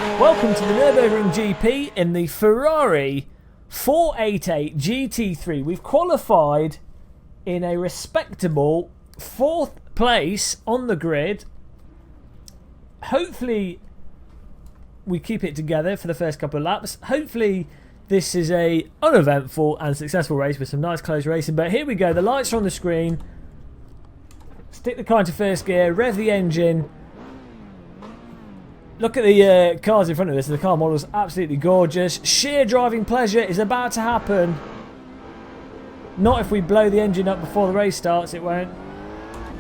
Welcome to the Nurburgring GP in the Ferrari F488 GT3. We've qualified in a respectable 4th place on the grid. Hopefully we keep it together for the first couple of laps. Hopefully this is a uneventful and successful race with some nice close racing. But here we go, the lights are on the screen. Stick the car into first gear, rev the engine. Look at the cars in front of us. The car model's absolutely gorgeous. Sheer driving pleasure is about to happen. Not if we blow the engine up before the race starts, it won't.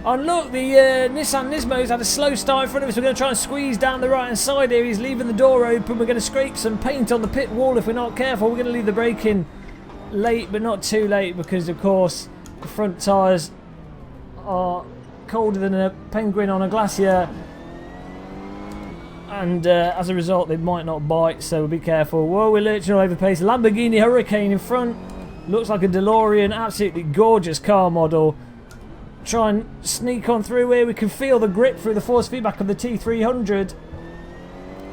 And look, the Nissan Nismo's had a slow start in front of us. We're going to try and squeeze down the right hand side here. He's leaving the door open. We're going to scrape some paint on the pit wall if we're not careful. We're going to leave the brake in late, but not too late, because of course the front tyres are colder than a penguin on a glacier. And as a result, they might not bite, so be careful. Whoa, we're lurching all over the place. Lamborghini Hurricane in front. Looks like a DeLorean. Absolutely gorgeous car model. Try and sneak on through here. We can feel the grip through the force feedback of the T300.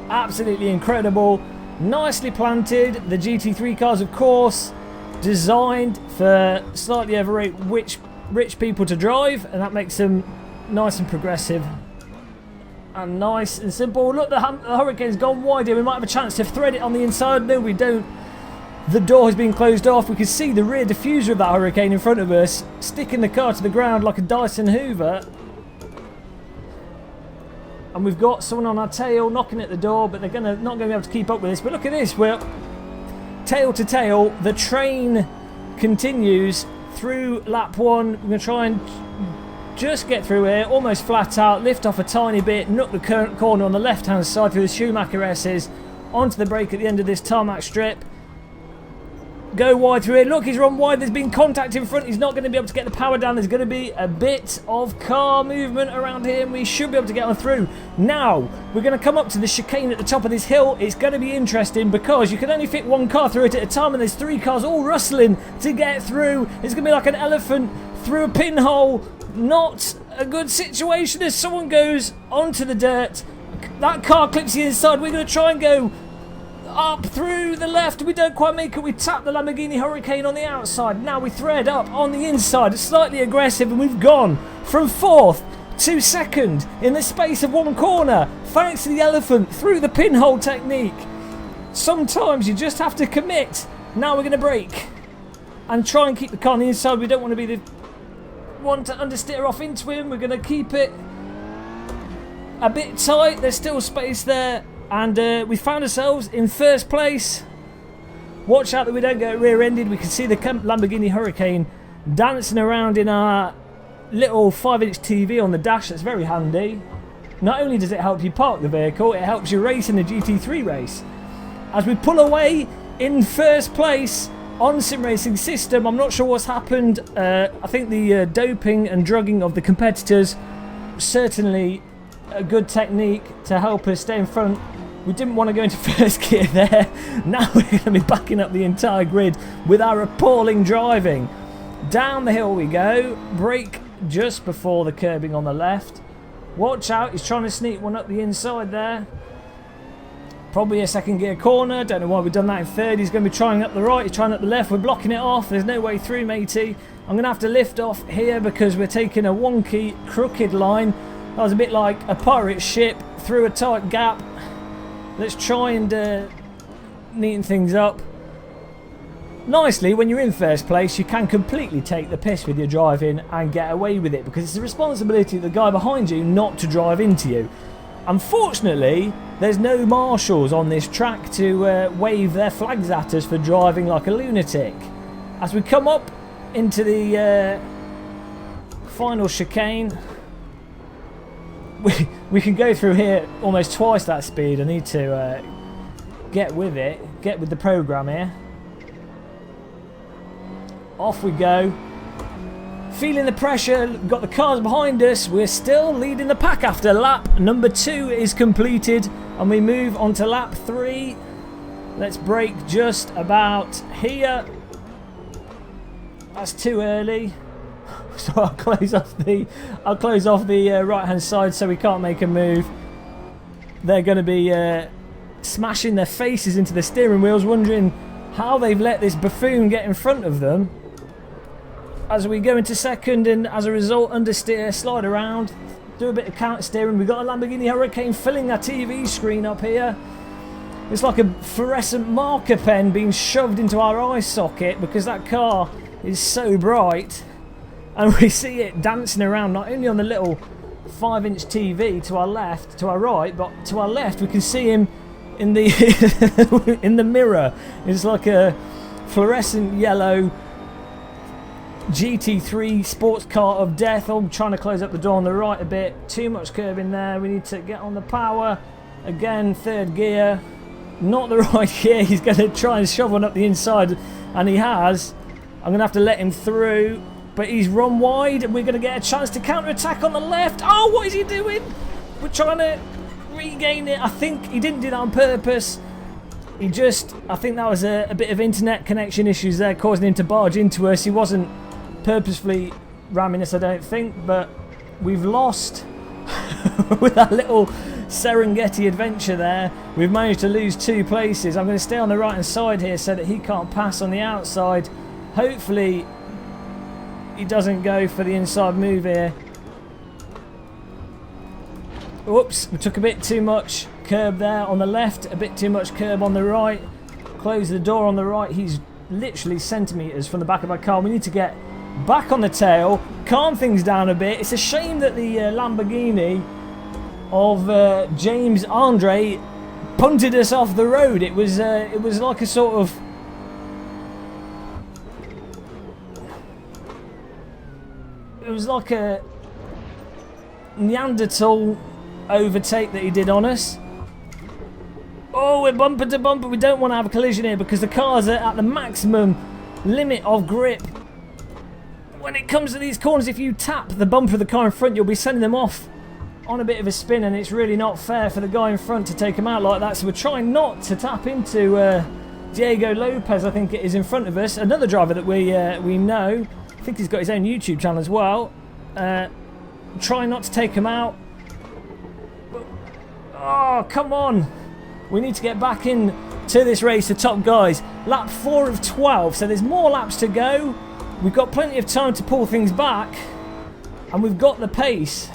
Absolutely incredible. Nicely planted. The GT3 cars, of course, designed for slightly overweight rich people to drive, and that makes them nice and progressive. And nice and simple. Look, the Hurricane's gone wide here. We might have a chance to thread it on the inside. No, we don't. The door has been closed off. We can see the rear diffuser of that Hurricane in front of us, sticking the car to the ground like a Dyson Hoover. And we've got someone on our tail knocking at the door, but they're not going to be able to keep up with this. But look at this. We're tail to tail. The train continues through lap 1. We're going to try and just get through here, almost flat out, lift off a tiny bit, knock the current corner on the left hand side through the Schumacher S's, onto the brake at the end of this tarmac strip. Go wide through here. Look, he's run wide. There's been contact in front. He's not going to be able to get the power down. There's going to be a bit of car movement around here, and we should be able to get on through. Now, we're going to come up to the chicane at the top of this hill. It's going to be interesting because you can only fit one car through it at a time, and there's 3 cars all rustling to get through. It's going to be like an elephant through a pinhole. Not a good situation as someone goes onto the dirt. That car clips the inside. We're going to try and go up through the left. We don't quite make it. We tap the Lamborghini Hurricane on the outside. Now we thread up on the inside. It's slightly aggressive, and we've gone from 4th to 2nd in the space of 1 corner, thanks to the elephant through the pinhole technique. Sometimes you just have to commit. Now we're going to brake and try and keep the car on the inside. We don't want to be the one to understeer off into him. We're going to keep it a bit tight. There's still space there, and we found ourselves in 1st place. Watch out that we don't get rear-ended. We can see the Lamborghini Hurricane dancing around in our little 5-inch TV on the dash. That's very handy. Not only does it help you park the vehicle, it helps you race in the GT3 race. As we pull away in 1st place on sim racing system, I'm not sure what's happened. I think the doping and drugging of the competitors, certainly a good technique to help us stay in front. We didn't want to go into 1st gear there. Now we're going to be backing up the entire grid with our appalling driving. Down the hill we go. Brake just before the curbing on the left. Watch out, he's trying to sneak one up the inside there. Probably a 2nd gear corner. Don't know why we've done that in 3rd. He's going to be trying up the right. He's trying up the left. We're blocking it off. There's no way through, matey. I'm going to have to lift off here because we're taking a wonky, crooked line. That was a bit like a pirate ship through a tight gap. Let's try and neaten things up. Nicely, when you're in 1st place, you can completely take the piss with your driving and get away with it, because it's the responsibility of the guy behind you not to drive into you. Unfortunately, there's no marshals on this track to wave their flags at us for driving like a lunatic. As we come up into the final chicane, we can go through here almost twice that speed. I need to get with it, get with the program here. Off we go. Feeling the pressure, got the cars behind us. We're still leading the pack after lap number 2 is completed, and we move on to lap 3. Let's brake just about here. That's too early. So I'll close off the right hand side so we can't make a move. They're going to be smashing their faces into the steering wheels, wondering how they've let this buffoon get in front of them. As we go into second, and as a result, understeer, slide around, do a bit of counter steering. We've got a Lamborghini Hurricane filling our TV screen up here. It's like a fluorescent marker pen being shoved into our eye socket because that car is so bright. And we see it dancing around, not only on the little 5-inch TV to our left, to our right, but to our left we can see him in the in the mirror. It's like a fluorescent yellow GT3 sports car of death. I'm trying to close up the door on the right a bit. Too much curb in there. We need to get on the power. Again, third gear. Not the right gear. He's going to try and shove one up the inside, and he has. I'm going to have to let him through, but he's run wide, and we're going to get a chance to counter-attack on the left. Oh, what is he doing? We're trying to regain it. I think he didn't do that on purpose. He just, I think that was a bit of internet connection issues there causing him to barge into us. He wasn't purposefully ramming us, I don't think, but we've lost with that little Serengeti adventure there. We've managed to lose 2 places. I'm going to stay on the right hand side here so that he can't pass on the outside. Hopefully he doesn't go for the inside move here. Whoops, we took a bit too much curb there on the left, a bit too much curb on the right. Close the door on the right. He's literally centimetres from the back of our car. We need to get back on the tail, calm things down a bit. It's a shame that the Lamborghini of James Andre punted us off the road. It was like a sort of a Neanderthal overtake that he did on us. Oh, we're bumper to bumper. We don't want to have a collision here because the cars are at the maximum limit of grip. When it comes to these corners, if you tap the bumper of the car in front, you'll be sending them off on a bit of a spin, and it's really not fair for the guy in front to take him out like that. So we're trying not to tap into Diego Lopez, I think it is, in front of us. Another driver that we know. I think he's got his own YouTube channel as well. Try not to take him out. Oh, come on. We need to get back in to this race, the top guys. Lap 4 of 12, so there's more laps to go. We've got plenty of time to pull things back, and we've got the pace.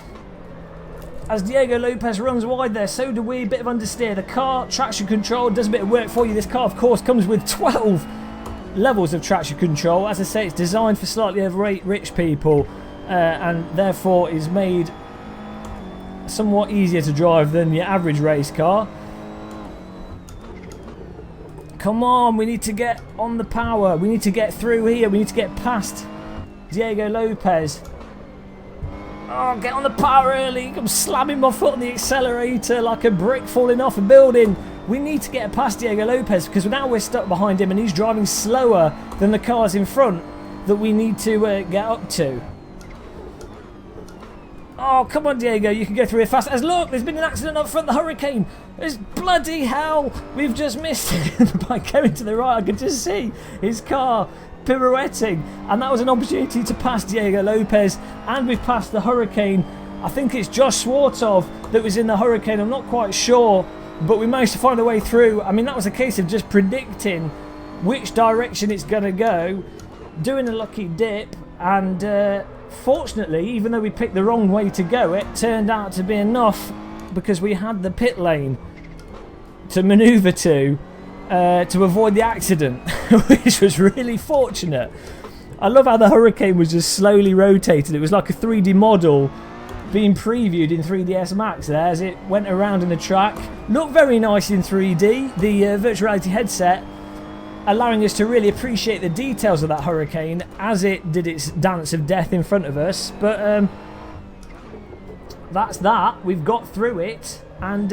As Diego Lopez runs wide there, so do we. Bit of understeer. The car, traction control, does a bit of work for you. This car, of course, comes with 12 levels of traction control. As I say, it's designed for slightly overweight rich people, and therefore is made somewhat easier to drive than your average race car. Come on, we need to get on the power. We need to get through here. We need to get past Diego Lopez. Oh, get on the power early. I'm slamming my foot on the accelerator like a brick falling off a building. We need to get past Diego Lopez because now we're stuck behind him and he's driving slower than the cars in front that we need to get up to. Oh, come on, Diego. You can go through here fast. As look, there's been an accident up front, the Hurricane. There's bloody hell. We've just missed it by going to the right. I could just see his car pirouetting. And that was an opportunity to pass Diego Lopez. And we've passed the Hurricane. I think it's Josh Swartov that was in the Hurricane. I'm not quite sure. But we managed to find a way through. I mean, that was a case of just predicting which direction it's going to go. Doing a lucky dip. And fortunately, even though we picked the wrong way to go, it turned out to be enough because we had the pit lane to manoeuvre to avoid the accident, which was really fortunate. I love how the Hurricane was just slowly rotated. It was like a 3D model being previewed in 3ds Max there as it went around in the track. Looked very nice in 3D. The virtual reality headset allowing us to really appreciate the details of that Hurricane as it did its dance of death in front of us. But that's that. We've got through it, and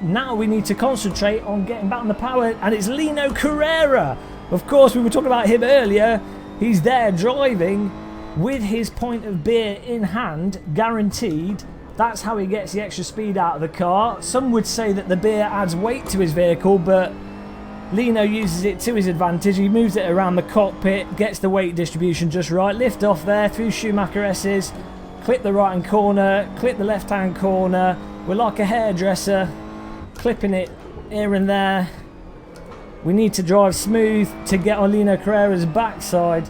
now we need to concentrate on getting back on the power, and it's Lino Carrera. Of course, we were talking about him earlier. He's there driving with his pint of beer in hand, guaranteed. That's how he gets the extra speed out of the car. Some would say that the beer adds weight to his vehicle, but Lino uses it to his advantage. He moves it around the cockpit, gets the weight distribution just right. Lift off there through Schumacher S's, clip the right hand corner, clip the left hand corner. We're like a hairdresser, clipping it here and there. We need to drive smooth to get on Lino Carrera's backside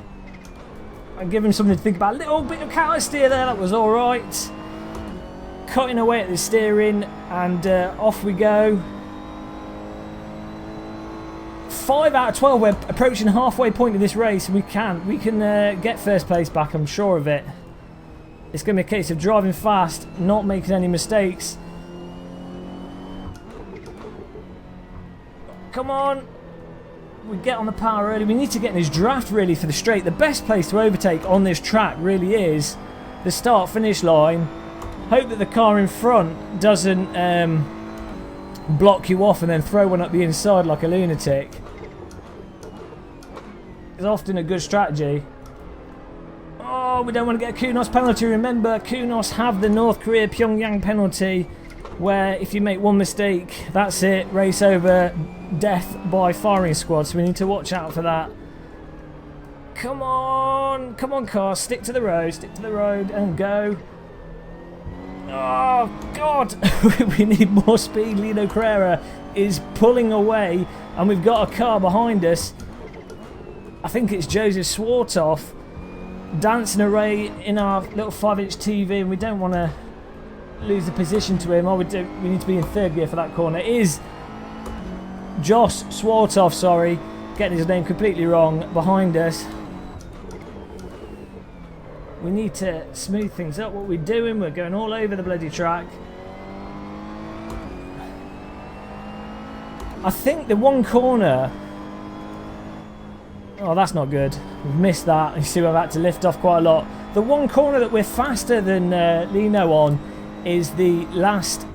and give him something to think about. A little bit of counter steer there, that was alright. Cutting away at the steering, and off we go. 5 out of 12, we're approaching halfway point of this race, and we can get first place back, I'm sure of it. It's going to be a case of driving fast, not making any mistakes. Come on. We get on the power early. We need to get in this draft really for the straight. The best place to overtake on this track really is the start-finish line. Hope that the car in front doesn't block you off and then throw one up the inside like a lunatic. It's often a good strategy. Oh, we don't want to get a Kunos penalty. Remember, Kunos have the North Korea Pyongyang penalty, where if you make one mistake, that's it. Race over, death by firing squad. So we need to watch out for that. Come on car, stick to the road and go. Oh God, we need more speed. Lino Carrera is pulling away, and we've got a car behind us. I think it's Joseph Swartoff dancing away in our little 5-inch TV, and we don't want to lose the position to him. We need to be in third gear for that corner. It is Josh Swartoff, sorry, getting his name completely wrong, behind us. We need to smooth things up. What we're doing, we're going all over the bloody track. I think the one corner... Oh, that's not good. We've missed that. You see, we've had to lift off quite a lot. The one corner that we're faster than Lino on is the last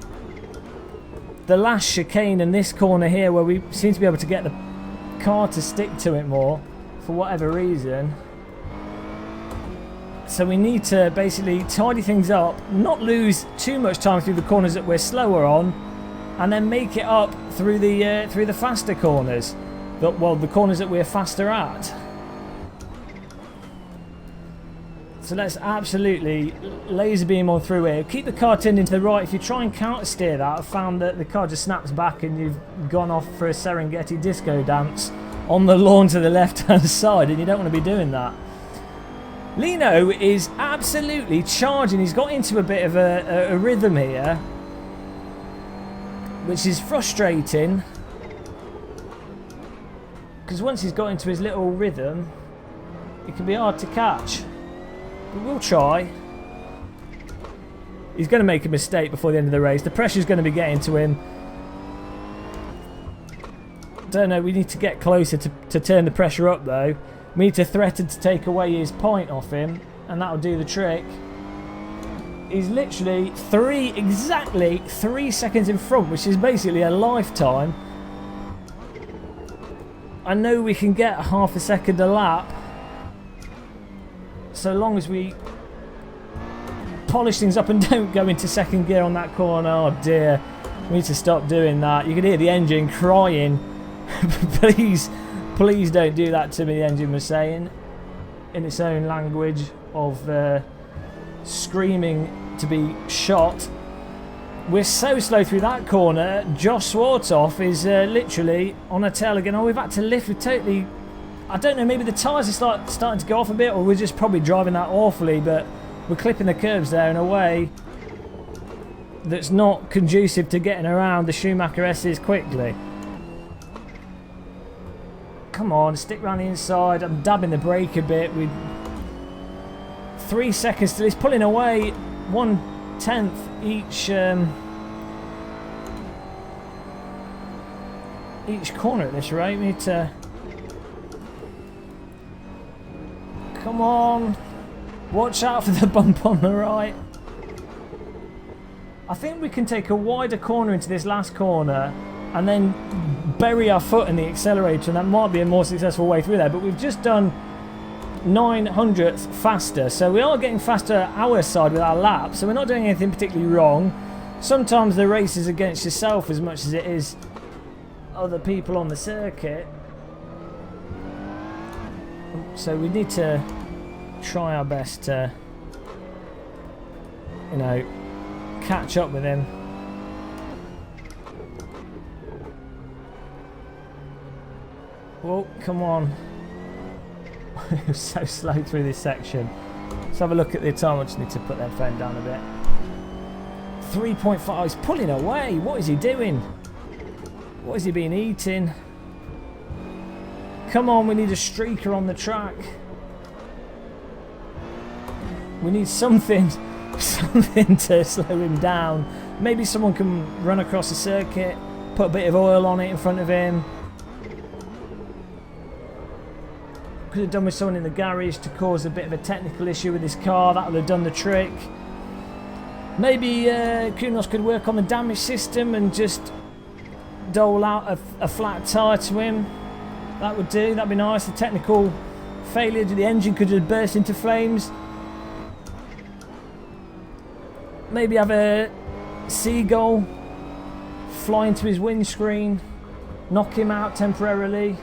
chicane in this corner here, where we seem to be able to get the car to stick to it more for whatever reason. So we need to basically tidy things up, not lose too much time through the corners that we're slower on, and then make it up through the faster corners. The corners that we're faster at. So let's absolutely laser beam on through here. Keep the car turned into the right. If you try and counter steer that, I've found that the car just snaps back and you've gone off for a Serengeti disco dance on the lawn to the left hand side, and you don't want to be doing that. Lino is absolutely charging. He's got into a bit of a rhythm here, which is frustrating, because once he's got into his little rhythm, it can be hard to catch. But we'll try. He's going to make a mistake before the end of the race. The pressure's going to be getting to him. Don't know, we need to get closer to turn the pressure up though. We need to threaten to take away his point off him, and that'll do the trick. He's literally exactly 3 seconds in front, which is basically a lifetime. I know we can get half a second a lap, so long as we polish things up and don't go into second gear on that corner. Oh dear, we need to stop doing that. You can hear the engine crying. Please don't do that to me, the engine was saying, in its own language of screaming to be shot. We're so slow through that corner. Josh Swartoff is literally on a tail again. Oh, we've had to lift. We're totally... I don't know, maybe the tyres are starting to go off a bit, or we're just probably driving that awfully, but we're clipping the curbs there in a way that's not conducive to getting around the Schumacher S's quickly. Come on, stick around the inside. I'm dabbing the brake a bit. 3 seconds till he's pulling away 1/10 each corner at this rate. We need to... Come on. Watch out for the bump on the right. I think we can take a wider corner into this last corner and then bury our foot in the accelerator, and that might be a more successful way through there. But we've just done 900th faster, so we are getting faster our side with our lap, so we're not doing anything particularly wrong. Sometimes the race is against yourself as much as it is other people on the circuit, so we need to try our best to, you know, catch up with him. Oh, come on. It was so slow through this section. Let's have a look at the time. I just need to put that phone down a bit. 3.5. He's pulling away. What is he doing? What has he been eating? Come on, we need a streaker on the track. We need something to slow him down. Maybe someone can run across the circuit, put a bit of oil on it in front of him. Could have done with someone in the garage to cause a bit of a technical issue with his car. That would have done the trick. Maybe Kunos could work on the damage system and just dole out a flat tyre to him. That would do. That'd be nice. The technical failure to the engine could have burst into flames. Maybe have a seagull fly into his windscreen, knock him out temporarily.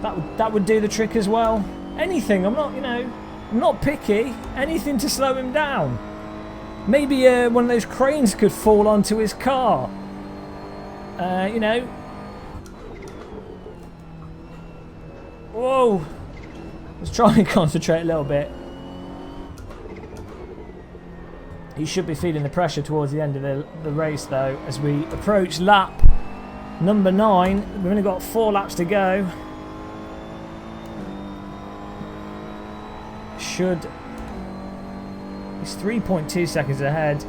That would do the trick as well. Anything. I'm not picky. Anything to slow him down. Maybe one of those cranes could fall onto his car. Whoa. Let's try and concentrate a little bit. He should be feeling the pressure towards the end of the race though, as we approach lap number 9. We've only got 4 laps to go. It's 3.2 seconds ahead.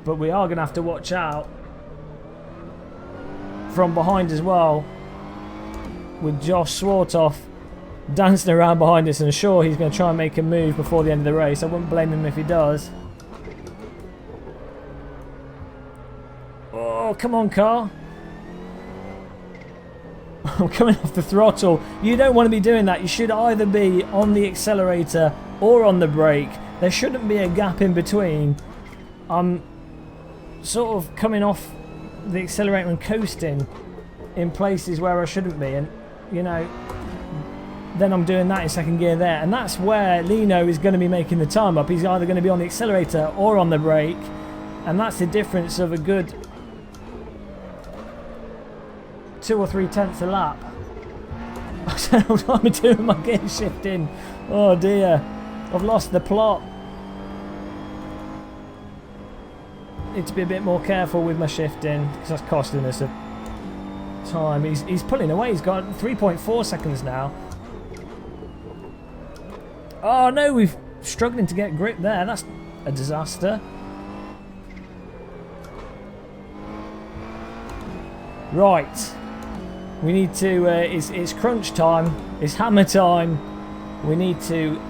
But we are going to have to watch out from behind as well, with Josh Swartoff dancing around behind us, and sure he's going to try and make a move before the end of the race. I wouldn't blame him if he does. Oh, come on, car. I'm coming off the throttle. You don't want to be doing that. You should either be on the accelerator or on the brake. There shouldn't be a gap in between. I'm sort of coming off the accelerator and coasting in places where I shouldn't be, and then I'm doing that in second gear there, and that's where Lino is going to be making the time up. He's either going to be on the accelerator or on the brake, and that's the difference of a good 2 or 3 tenths a lap. I don't know what I'm doing with my gear shifting. Oh dear, I've lost the plot. Need to be a bit more careful with my shifting, because that's costing us a time. He's pulling away. He's got 3.4 seconds now. Oh no, we're struggling to get grip there. That's a disaster. Right. We need to, it's crunch time, it's hammer time. We need to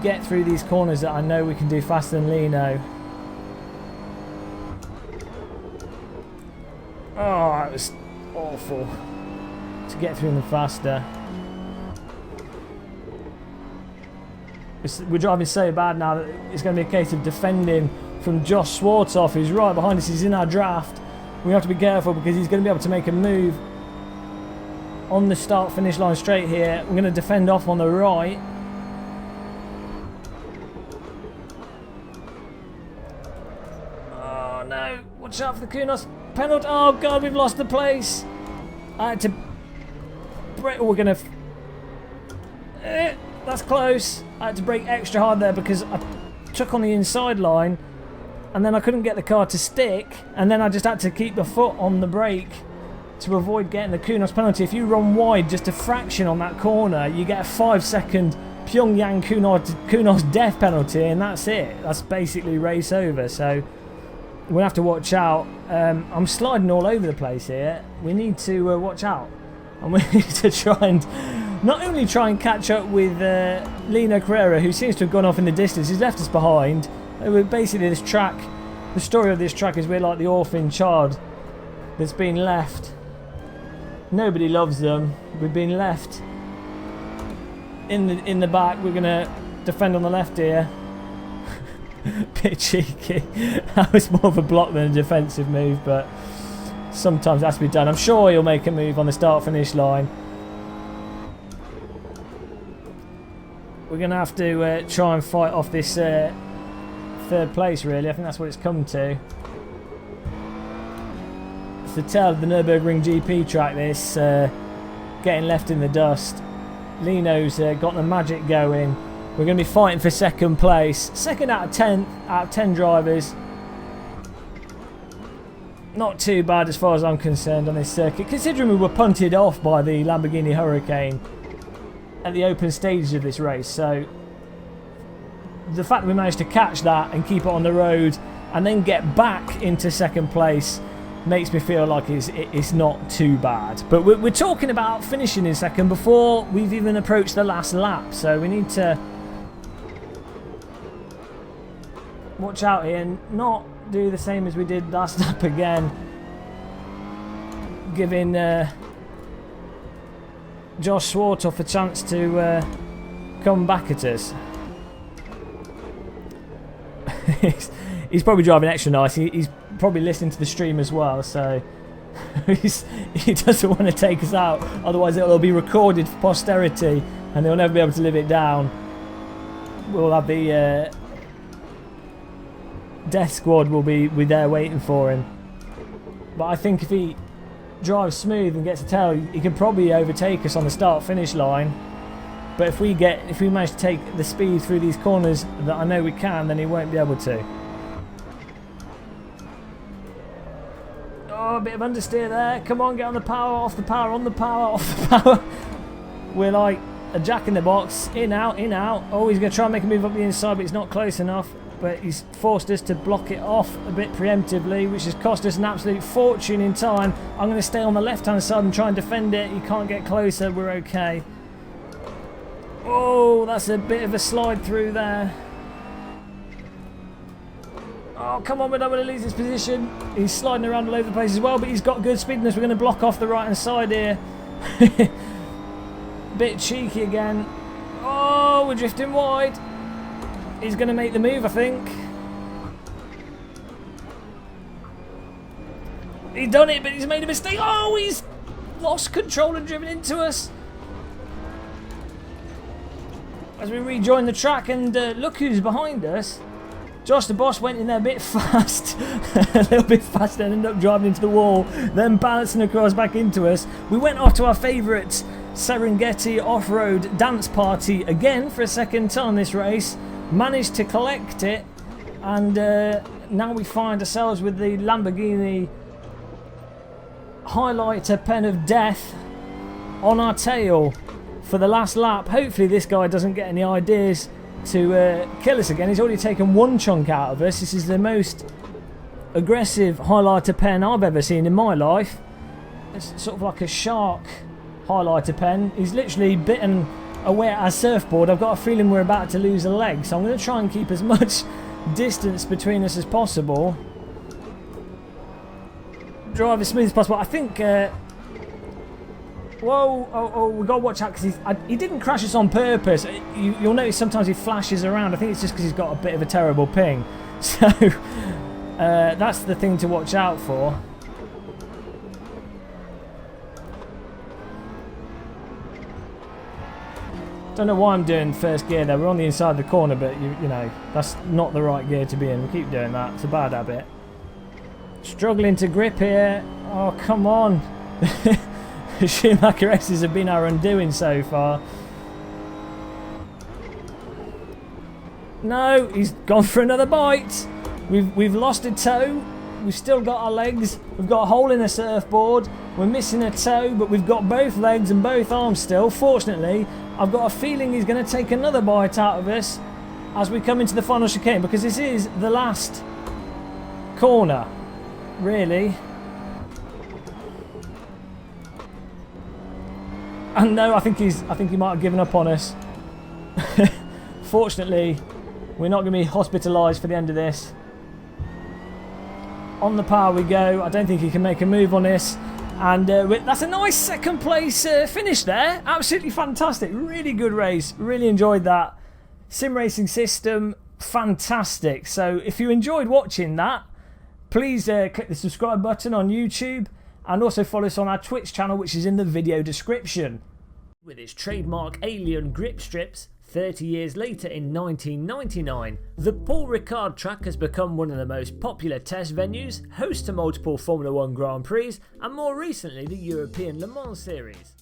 get through these corners that I know we can do faster than Lino. Oh, it was awful to get through them faster. We're driving so bad now that it's going to be a case of defending from Josh Swartoff, who's right behind us. He's in our draft. We have to be careful because he's going to be able to make a move on the start-finish line straight here. We're going to defend off on the right. Oh no, watch out for the Kunos penalty. Oh god, we've lost the place. I had to brake. Oh, we're going to... that's close. I had to brake extra hard there because I took on the inside line and then I couldn't get the car to stick, and then I just had to keep the foot on the brake to avoid getting the Kunos penalty. If you run wide just a fraction on that corner, you get a 5-second Pyongyang Kunos death penalty, and that's it. That's basically race over. So we'll have to watch out. I'm sliding all over the place here. We need to watch out, and we need to try and not only try and catch up with Lino Carrera, who seems to have gone off in the distance. He's left us behind. Basically, this track, the story of this track is we're like the orphan child that's been left. Nobody loves them. We've been left in the back. We're gonna defend on the left here. Bit cheeky. That was more of a block than a defensive move, but sometimes it has to be done. I'm sure he'll make a move on the start-finish line. We're gonna have to try and fight off this third place. Really, I think that's what it's come to. It's the tail of the Nurburgring GP track, this, getting left in the dust. Lino's got the magic going. We're going to be fighting for second place. Second out of 10 drivers. Not too bad as far as I'm concerned on this circuit, considering we were punted off by the Lamborghini Hurricane at the open stages of this race. So the fact that we managed to catch that and keep it on the road and then get back into second place makes me feel like it's not too bad. But we're talking about finishing in second before we've even approached the last lap, so we need to watch out here and not do the same as we did last lap again, giving Josh Swartoff a chance to come back at us. He's probably driving extra nice. He's probably listening to the stream as well, so he doesn't want to take us out, otherwise it'll be recorded for posterity and they'll never be able to live it down. We'll have the death squad will be there waiting for him. But I think if he drives smooth and gets a tail, he can probably overtake us on the start finish line. But if we manage to take the speed through these corners that I know we can, then he won't be able to. Oh, a bit of understeer there. Come on, get on the power, off the power, on the power, off the power. We're like a jack in the box. In, out, in, out. Oh, he's going to try and make a move up the inside, but he's not close enough. But he's forced us to block it off a bit preemptively, which has cost us an absolute fortune in time. I'm going to stay on the left-hand side and try and defend it. He can't get closer. We're okay. Oh, that's a bit of a slide through there. Oh, come on, we don't want to lose his position. He's sliding around all over the place as well, but he's got good speediness. We're going to block off the right-hand side here. Bit cheeky again. Oh, we're drifting wide. He's going to make the move, I think. He's done it, but he's made a mistake. Oh, he's lost control and driven into us. As we rejoin the track, and look who's behind us. Josh the Boss went in there a bit fast, a little bit fast, and ended up driving into the wall, then balancing across back into us. We went off to our favourite Serengeti off-road dance party again for a second time this race. Managed to collect it, and now we find ourselves with the Lamborghini highlighter pen of death on our tail for the last lap. Hopefully this guy doesn't get any ideas to kill us again. He's already taken one chunk out of us. This is the most aggressive highlighter pen I've ever seen in my life. It's sort of like a shark highlighter pen. He's literally bitten away at our surfboard. I've got a feeling we're about to lose a leg, so I'm going to try and keep as much distance between us as possible. Drive as smooth as possible. I think whoa, we've got to watch out because he didn't crash us on purpose. You'll notice sometimes he flashes around. I think it's just because he's got a bit of a terrible ping. So that's the thing to watch out for. Don't know why I'm doing first gear there. We're on the inside of the corner, but you know, that's not the right gear to be in. We keep doing that. It's a bad habit. Struggling to grip here. Oh, come on. Schumacher S's have been our undoing so far. No, he's gone for another bite. We've lost a toe. We've still got our legs. We've got a hole in the surfboard. We're missing a toe, but we've got both legs and both arms still. Fortunately, I've got a feeling he's going to take another bite out of us as we come into the final chicane, because this is the last corner, really. And no, I think he might have given up on us. Fortunately, we're not going to be hospitalised for the end of this. On the power we go. I don't think he can make a move on this. And that's a nice second place finish there. Absolutely fantastic. Really good race. Really enjoyed that. Sim racing system, fantastic. So if you enjoyed watching that, please click the subscribe button on YouTube. And also follow us on our Twitch channel, which is in the video description. With its trademark alien grip strips, 30 years later in 1999, the Paul Ricard track has become one of the most popular test venues, host to multiple Formula 1 Grand Prix, and more recently the European Le Mans Series.